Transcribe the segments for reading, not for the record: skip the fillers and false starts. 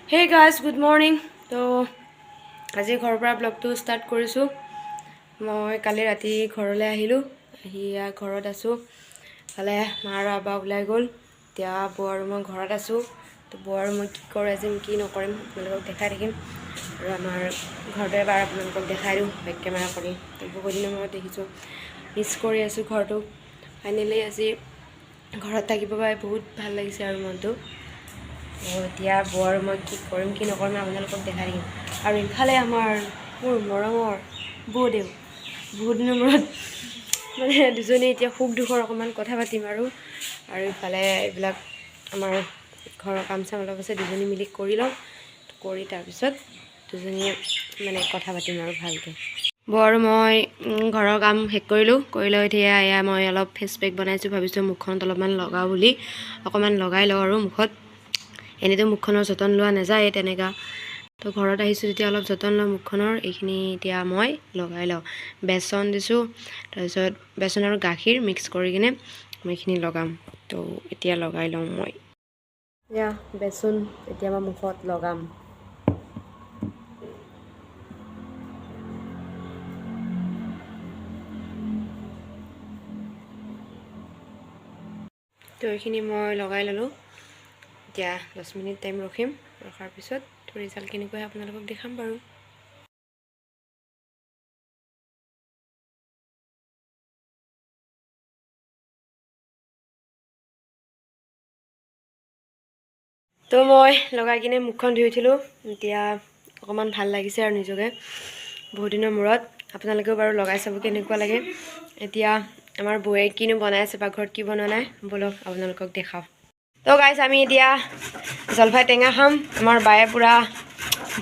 Hey guys, good morning. তো আজি ঘৰৰ পৰা ব্লগটো ষ্টাৰ্ট কৰিছোঁ। মই কালি ৰাতি ঘৰলৈ আহিলোঁ। আহি ঘৰত আছোঁ। ফালে মা আৰু আবা ওলাই গ'ল। এতিয়া বৌ আৰু মই ঘৰত আছোঁ। তো বৌ আৰু মই কি কৰোঁ আজি কি নকৰিম আপোনালোকক দেখাই থাকিম। আৰু আমাৰ ঘৰটো এবাৰ আপোনালোকক দেখাই দিওঁ বেক কেমেৰা কৰি। তো বহুত দিনৰ মূৰত দেখিছোঁ। মিছ কৰি আছোঁ ঘৰটো। ফাইনেলি আজি ঘৰত থাকিব পাই বহুত ভাল লাগিছে আৰু মনটো। এতিয়া বৌ আৰু মই কি কৰিম কি নকৰিম আপোনালোকক দেখাই দিম। আৰু ইফালে মোৰ মৰমৰ বৌদেউ বহুত দিনৰ মূৰত মানে দুজনী এতিয়া সুখ দুখৰ অকণমান কথা পাতিম আৰু ইফালে এইবিলাক আমাৰ ঘৰৰ কাম চাম অলপ আছে, দুজনী মিলি কৰি লওঁ। কৰি তাৰপিছত দুজনীয়ে মানে কথা পাতিম আৰু ভালকৈ। বৌ আৰু মই ঘৰৰ কাম শেষ কৰিলোঁ। কৰি লৈ এতিয়া মই অলপ ফেচ পেক বনাইছোঁ। ভাবিছোঁ মুখখনত অলপমান লগাওঁ বুলি, অকণমান লগাই লওঁ আৰু মুখত। এনেইতো মুখখনৰ যতন লোৱা নাযায় তেনেকুৱা। তো ঘৰত আহিছোঁ যেতিয়া অলপ যতন লওঁ মুখখনৰ। এইখিনি এতিয়া মই লগাই লওঁ। বেচন দিছোঁ, তাৰপিছত বেচন আৰু গাখীৰ মিক্স কৰি কিনে মই এইখিনি লগাম। তো এতিয়া লগাই লওঁ মই। এয়া বেচন এতিয়া মই মুখত লগাম। তো এইখিনি মই লগাই ল'লোঁ। এতিয়া 10 মিনিট টাইম ৰখিম। ৰখাৰ পিছত ৰিজাল্ট কেনেকুৱা হয় আপোনালোকক দেখাম বাৰু। তো মই লগাই কিনে মুখখন ধুই উঠিলোঁ। এতিয়া অকণমান ভাল লাগিছে আৰু নিজকে বহুত দিনৰ মূৰত। আপোনালোকেও বাৰু লগাই চাব কেনেকুৱা লাগে। এতিয়া আমাৰ বৌয়ে কিনো বনাই আছে, পাকঘৰত কি বনোৱা নাই ব'লক আপোনালোকক দেখাওঁ। তো গাইছ আমি এতিয়া জলফাই টেঙা খাম। আমাৰ বায়ে পূৰা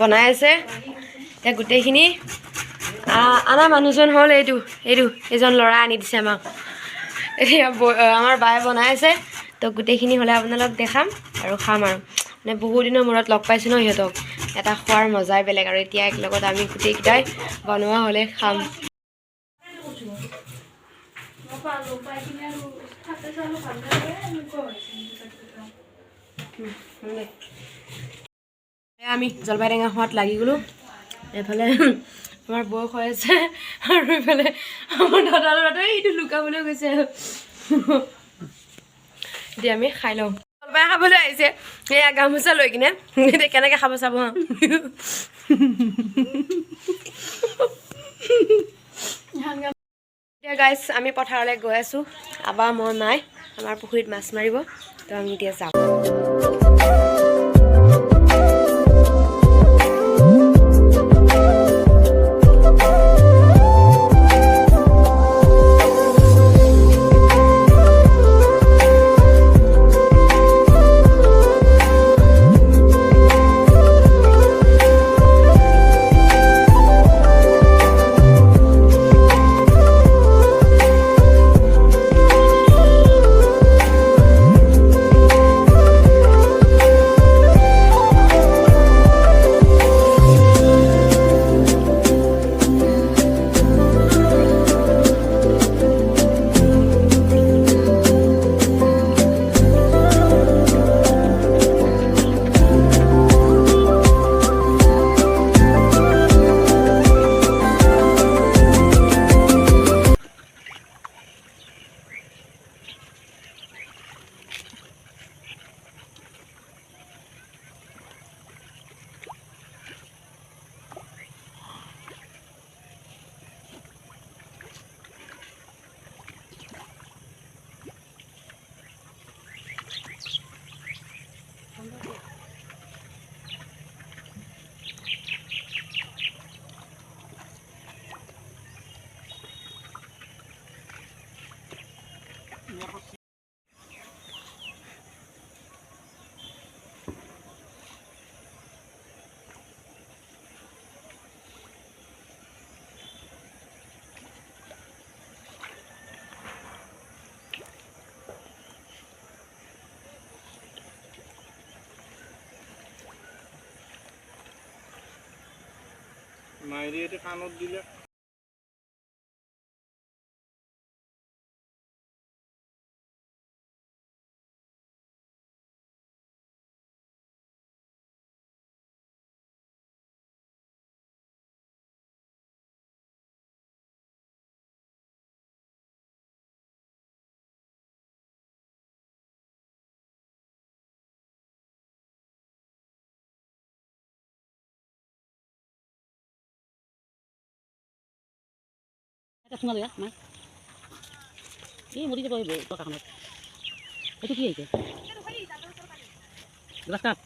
বনাই আছে। এতিয়া গোটেইখিনি আনা মানুহজন হ'ল এইজন ল'ৰা আনি দিছে আমাক। এতিয়া আমাৰ বায়ে বনাই আছে। তো গোটেইখিনি হ'লে আপোনালোক দেখাম আৰু খাম আৰু মানে বহুত দিনৰ মূৰত লগ পাইছোঁ ন সিহঁতক। এটা খোৱাৰ মজাই বেলেগ আৰু এতিয়া একেলগত আমি গোটেইকেইটাই বনোৱা হ'লে খাম। আমি জলফাই টেঙা খোৱাত লাগি গ'লোঁ। এফালে আমাৰ বৌ হৈ আছে আৰু এইফালে আমাৰ দাদা ল'ৰাটোৱে এইটো লুকাবলৈ গৈছে। এতিয়া আমি খাই লওঁ। জলফাই খাবলৈ আহিছে এয়া গামোচা লৈ কিনে। এতিয়া কেনেকৈ খাব চাব হা। এতিয়া গাইছ আমি পথাৰলৈ গৈ আছোঁ। আবা মই নাই, আমাৰ পুখুৰীত মাছ মাৰিব। তো আমি এতিয়া যাওঁ। মাইৰিয়েতে কানত দিলে সোমালে আমাৰ এই মৰি যাব টকাখনত এইটো কি আহিছে গ্লাছ কাপ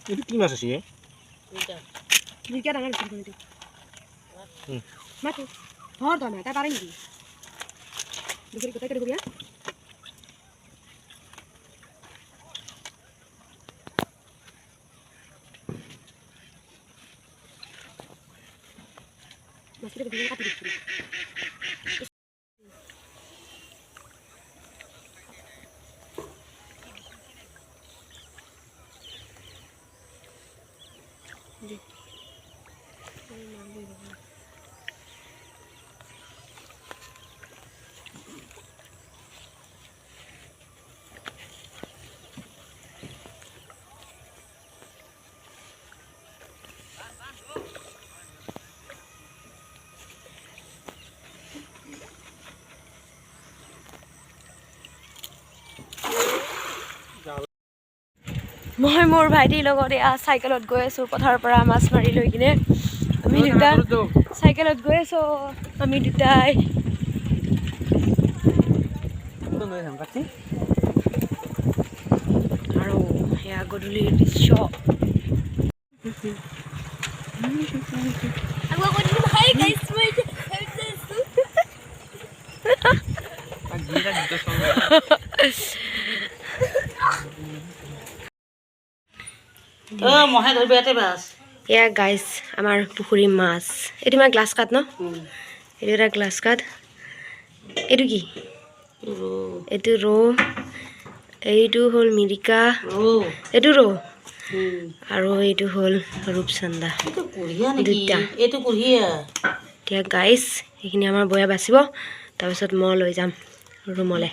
এইটো কি মাছ আছে দুইটা ডাঙৰ আছে মাছ ধৰ তই তাই পাৰে নেকি দুপুৰী গোটাই কৰি দিয়া মাছটা বেশি কাটি দিচ্ছি মই মোৰ ভাইটিৰ লগত এয়া চাইকেলত গৈ আছোঁ পথাৰৰ পৰা মাছ মাৰি লৈ কিনে আমি দুটা চাইকেলত গৈ আছোঁ আমি দুটাই আৰু সেয়া গধূলিৰ দৃশ্য মহে ধৰিব ইয়াতে বাছ এয়া গাইছ আমাৰ পুখুৰী মাছ এইটো মানে গ্লাছ কাট ন এইটো এটা গ্লাছ কাট এইটো কি এইটো ৰৌ এইটো হ'ল মিৰিকা এইটো ৰৌ আৰু এইটো হ'ল ৰূপচন্দা দুটা এতিয়া গাইছ সেইখিনি আমাৰ বয়া বাচিব তাৰপিছত মই লৈ যাম ৰুমলৈ